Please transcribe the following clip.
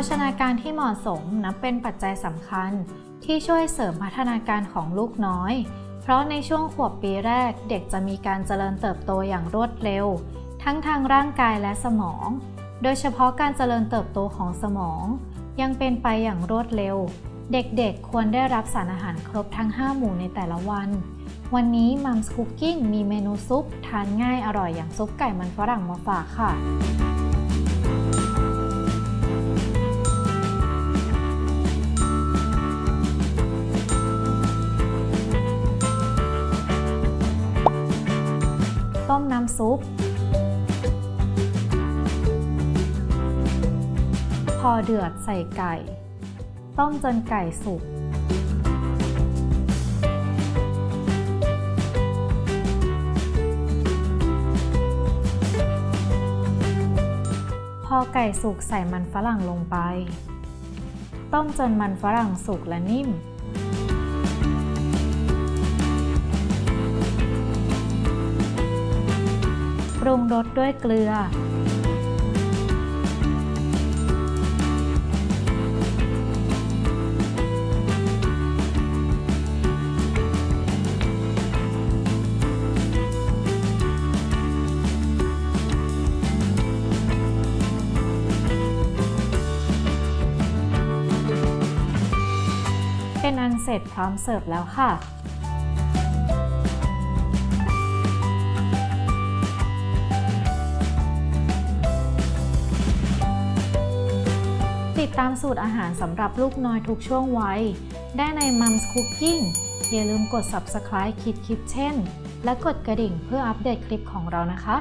ชนาการที่เหมาะสมนับเป็นปัจจัยสำคัญที่ช่วยเสริมพัฒนาการของลูกน้อยเพราะในช่วงขวบปีแรกเด็กจะมีการเจริญเติบโตอย่างรวดเร็วทั้งทางร่างกายและสมองโดยเฉพาะการเจริญเติบโตของสมองยังเป็นไปอย่างรวดเร็วเด็กๆควรได้รับสารอาหารครบทั้ง5หมู่ในแต่ละวันนี้มัมส์คุกกิ้งมีเมนูซุปทานง่ายอร่อยอย่างซุปไก่มันฝรั่งมาฝากค่ะต้มน้ำซุปพอเดือดใส่ไก่ต้มจนไก่สุกพอไก่สุกใส่มันฝรั่งลงไปต้มจนมันฝรั่งสุกและนิ่มปรุงรสด้วยเกลือเป็นอันเสร็จพร้อมเสิร์ฟแล้วค่ะติดตามสูตรอาหารสำหรับลูกน้อยทุกช่วงวัยได้ใน Mums Cooking อย่าลืมกด Subscribe Kids Kitchen และกดกระดิ่งเพื่ออัปเดตคลิปของเรานะคะ